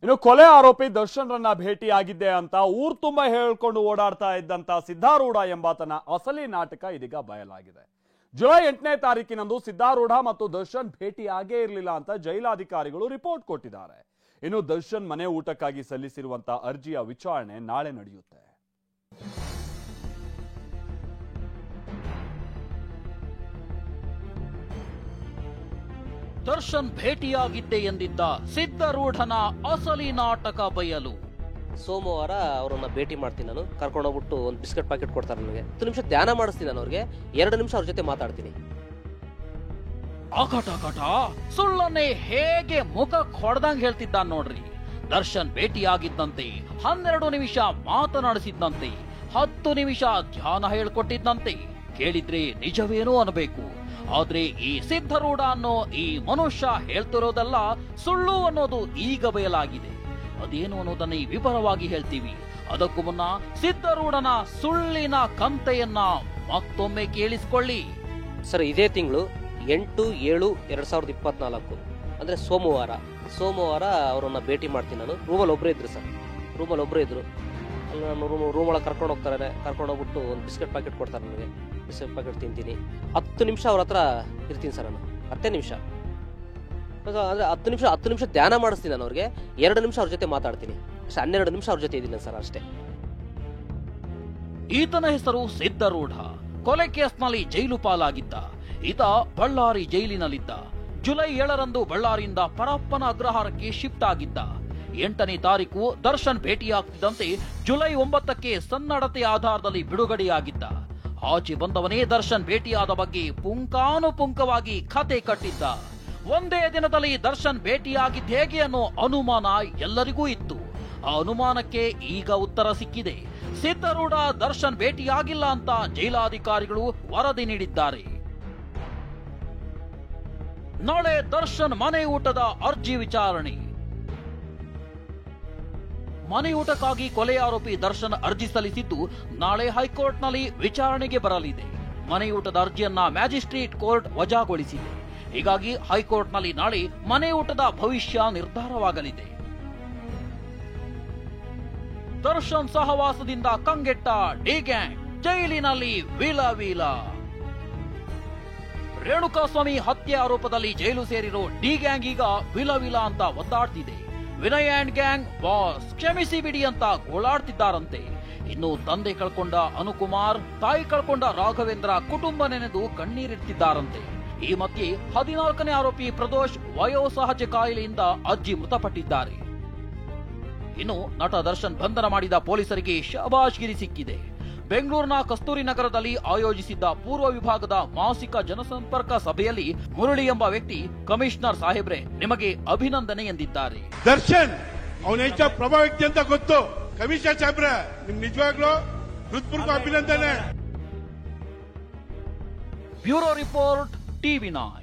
ಇನ್ನು ಕೊಲೆ ಆರೋಪಿ ದರ್ಶನ್ ರನ್ನ ಭೇಟಿಯಾಗಿದ್ದೆ ಅಂತ ಊರ್ ತುಂಬಾ ಹೇಳ್ಕೊಂಡು ಓಡಾಡ್ತಾ ಇದ್ದಂತ ಸಿದ್ಧಾರೂಢ ಎಂಬಾತನ ಅಸಲಿ ನಾಟಕ ಇದೀಗ ಬಯಲಾಗಿದೆ. ಜುಲೈ 8ನೇ ತಾರೀಕಿನಂದು ಸಿದ್ಧಾರೂಢ ಮತ್ತು ದರ್ಶನ್ ಭೇಟಿಯಾಗೇ ಇರಲಿಲ್ಲ ಅಂತ ಜೈಲಾಧಿಕಾರಿಗಳು ರಿಪೋರ್ಟ್ ಕೊಟ್ಟಿದ್ದಾರೆ. ಇನ್ನು ದರ್ಶನ್ ಮನೆ ಊಟಕ್ಕಾಗಿ ಸಲ್ಲಿಸಿರುವಂತ ಅರ್ಜಿಯ ವಿಚಾರಣೆ ನಾಳೆ ನಡೆಯುತ್ತೆ. ದರ್ಶನ್ ಭೇಟಿಯಾಗಿದ್ದೆ ಎಂದಿದ್ದ ಸಿದ್ಧಾರೂಢನ ಅಸಲಿ ನಾಟಕ ಬಯಲು. ಸೋಮವಾರ ಅವರನ್ನ ಭೇಟಿ ಮಾಡ್ತೀನಿ, ನಾನು ಕರ್ಕೊಂಡೋಗ್ಬಿಟ್ಟು ಒಂದು ಬಿಸ್ಕೆಟ್ ಪ್ಯಾಕೆಟ್ ಕೊಡ್ತಾರೆ ನನಗೆ. 10 ನಿಮಿಷ ಧ್ಯಾನ ಮಾಡಿಸ್ತೀನಿ, ನಾನು ಅವ್ರಿಗೆ 2 ನಿಮಿಷ ಅವ್ರ ಜೊತೆ ಮಾತಾಡ್ತೀನಿ. ಅಕಟ ಸುಳ್ಳನ್ನೇ ಹೇಗೆ ಮುಖ ಹೊಡೆದಂಗ್ ಹೇಳ್ತಿದ್ದ ನೋಡ್ರಿ. ದರ್ಶನ್ ಭೇಟಿಯಾಗಿದ್ದಂತೆ 12 ನಿಮಿಷ ಮಾತನಾಡಿಸಿದ್ದಂತೆ, 10 ನಿಮಿಷ ಧ್ಯಾನ ಹೇಳ್ಕೊಟ್ಟಿದ್ದಂತೆ. ಕೇಳಿದ್ರೆ ನಿಜವೇನೋ ಅನ್ಬೇಕು. ಆದ್ರೆ ಈ ಸಿದ್ಧಾರೂಢ ಅನ್ನೋ ಈ ಮನುಷ್ಯ ಹೇಳ್ತಿರೋದಲ್ಲ ಸುಳ್ಳು ಅನ್ನೋದು ಈಗ ಬಯಲಾಗಿದೆ. ಅದೇನು ಅನ್ನೋದನ್ನ ವಿವರವಾಗಿ ಹೇಳ್ತೀವಿ. ಅದಕ್ಕೂ ಮುನ್ನ ಸಿದ್ಧಾರೂಢನ ಸುಳ್ಳಿನ ಕಂತೆಯನ್ನ ಮತ್ತೊಮ್ಮೆ ಕೇಳಿಸ್ಕೊಳ್ಳಿ. ಸರ್, ಇದೇ ತಿಂಗಳು 8/7/2024 ಅಂದ್ರೆ ಸೋಮವಾರ ಅವರನ್ನ ಭೇಟಿ ಮಾಡ್ತೀನಿ ನಾನು. ರೂಮಲ್ಲಿ ಒಬ್ಬರೇ ಇದ್ರು ಸರ್, ಅಲ್ಲಿ ನಾನು ರೂಮ್ ಒಳಗೆ ಕರ್ಕೊಂಡು ಹೋಗ್ತಾರೆ. ಕರ್ಕೊಂಡು ಹೋಗ್ಬಿಟ್ಟು ಒಂದು ಬಿಸ್ಕೆಟ್ ಪ್ಯಾಕೆಟ್ ಕೊಡ್ತಾರೆ ನನಗೆ. ಬಿಸ್ಕೆಟ್ ಪ್ಯಾಕೆಟ್ ತಿಂತೀನಿ. 10 ನಿಮಿಷ ಅವ್ರ ಹತ್ರ ಇರ್ತೀನಿ ಸರ್ ನಾನು. 10 ನಿಮಿಷ ಅಂದ್ರೆ 10 ನಿಮಿಷ ಧ್ಯಾನ ಮಾಡಿಸ್ತೀನಿ ನಾನು ಅವ್ರಿಗೆ. 2 ನಿಮಿಷ ಅವ್ರ ಜೊತೆ ಮಾತಾಡ್ತೀನಿ ಅಷ್ಟೇ. 12 ನಿಮಿಷ ಅವ್ರ ಜೊತೆ ಇದ್ದೀನಿ ಸರ್ ಅಷ್ಟೇ. ಈತನ ಹೆಸರು ಸಿದ್ಧಾರೂಢ. ಕೊಲೆ ಕೇಸ್ನಲ್ಲಿ ಜೈಲು ಪಾಲಾಗಿದ್ದ ಈತ ಬಳ್ಳಾರಿ ಜೈಲಿನಲ್ಲಿದ್ದ. ಜುಲೈ 7ರಂದು ಬಳ್ಳಾರಿಯಿಂದ ಪರಪ್ಪನ ಅಗ್ರಹಾರಕ್ಕೆ ಶಿಫ್ಟ್ ಆಗಿದ್ದ. 8ನೇ ತಾರೀಕು ದರ್ಶನ್ ಭೇಟಿಯಾಗ್ತಿದ್ದಂತೆ ಜುಲೈ 9ಕ್ಕೆ ಸನ್ನಡತೆ ಆಧಾರದಲ್ಲಿ ಬಿಡುಗಡೆಯಾಗಿದ್ದ. ಆಚೆ ಬಂದವನೇ ದರ್ಶನ್ ಭೇಟಿಯಾದ ಬಗ್ಗೆ ಪುಂಕಾನುಪುಂಕವಾಗಿ ಕತೆ ಕಟ್ಟಿದ್ದ. ಒಂದೇ ದಿನದಲ್ಲಿ ದರ್ಶನ್ ಭೇಟಿಯಾಗಿದ್ದ ಹೇಗೆ ಅನ್ನೋ ಅನುಮಾನ ಎಲ್ಲರಿಗೂ ಇತ್ತು. ಆ ಅನುಮಾನಕ್ಕೆ ಈಗ ಉತ್ತರ ಸಿಕ್ಕಿದೆ. ಸಿದ್ಧಾರೂಢ ದರ್ಶನ್ ಭೇಟಿಯಾಗಿಲ್ಲ ಅಂತ ಜೈಲಾಧಿಕಾರಿಗಳು ವರದಿ ನೀಡಿದ್ದಾರೆ. ನಾಳೆ ದರ್ಶನ್ ಮನೆ ಊಟದ ಅರ್ಜಿ ವಿಚಾರಣೆ. ಮನೆ ಊಟಕ್ಕಾಗಿ ಕೊಲೆ ಆರೋಪಿ ದರ್ಶನ್ ಅರ್ಜಿ ಸಲ್ಲಿಸಿದ್ದು ನಾಳೆ ಹೈಕೋರ್ಟ್ನಲ್ಲಿ ವಿಚಾರಣೆಗೆ ಬರಲಿದೆ. ಮನೆ ಊಟದ ಅರ್ಜಿಯನ್ನ ಮ್ಯಾಜಿಸ್ಟ್ರೇಟ್ ಕೋರ್ಟ್ ವಜಾಗೊಳಿಸಿದೆ. ಹೀಗಾಗಿ ಹೈಕೋರ್ಟ್ನಲ್ಲಿ ನಾಳೆ ಮನೆ ಊಟದ ಭವಿಷ್ಯ ನಿರ್ಧಾರವಾಗಲಿದೆ. ದರ್ಶನ್ ಸಹವಾಸದಿಂದ ಕಂಗೆಟ್ಟ ಡಿ ಗ್ಯಾಂಗ್ ಜೈಲಿನಲ್ಲಿ ವೀಲ. ರೇಣುಕಾಸ್ವಾಮಿ ಹತ್ಯೆ ಆರೋಪದಲ್ಲಿ ಜೈಲು ಸೇರಿರೋ ಡಿ ಗ್ಯಾಂಗ್ ಈಗ ವಿಲ ಅಂತ ಒದ್ದಾಡ್ತಿದೆ. ವಿನಯ್ ಅಂಡ್ ಗ್ಯಾಂಗ್ ಬಾಸ್ ಕ್ಷಮಿಸಿ ಬಿಡಿ ಅಂತ ಗೋಳಾಡ್ತಿದ್ದಾರಂತೆ. ಇನ್ನು ತಂದೆ ಕಳ್ಕೊಂಡ ಅನುಕುಮಾರ್, ತಾಯಿ ಕಳ್ಕೊಂಡ ರಾಘವೇಂದ್ರ ಕುಟುಂಬ ನೆನೆದು ಕಣ್ಣೀರಿಡ್ತಿದ್ದಾರಂತೆ. ಈ ಮಧ್ಯೆ 14ನೇ ಆರೋಪಿ ಪ್ರದೋಷ್ ವಯೋಸಹಜ ಕಾಯಿಲೆಯಿಂದ ಅಜ್ಜಿ ಮೃತಪಟ್ಟಿದ್ದಾರೆ. ಇನ್ನು ನಟ ದರ್ಶನ್ ಬಂಧನ ಮಾಡಿದ ಪೊಲೀಸರಿಗೆ ಶಬಾಷ್ಗಿರಿ ಸಿಕ್ಕಿದೆ. ಬೆಂಗಳೂರಿನ ಕಸ್ತೂರಿ ನಗರದಲ್ಲಿ ಆಯೋಜಿಸಿದ್ದ ಪೂರ್ವ ವಿಭಾಗದ ಮಾಸಿಕ ಜನಸಂಪರ್ಕ ಸಭೆಯಲ್ಲಿ ಮುರಳಿ ಎಂಬ ವ್ಯಕ್ತಿ ಕಮಿಷನರ್ ಸಾಹೇಬ್ರೆ ನಿಮಗೆ ಅಭಿನಂದನೆ ಎಂದಿದ್ದಾರೆ. ದರ್ಶನ್ ಅವನ ಹೆಚ್ಚ ಪ್ರಭಾವ ವ್ಯಕ್ತಿ ಅಂತ ಗೊತ್ತು. ಕಮಿಷನರ್ ಸಾಹೇಬ್ರೆ ನಿಮ್ಗೆ ನಿಜವಾಗ್ಲೂ ಹೃತ್ಪೂರ್ವಕ ಅಭಿನಂದನೆ. Bureau report, TV9.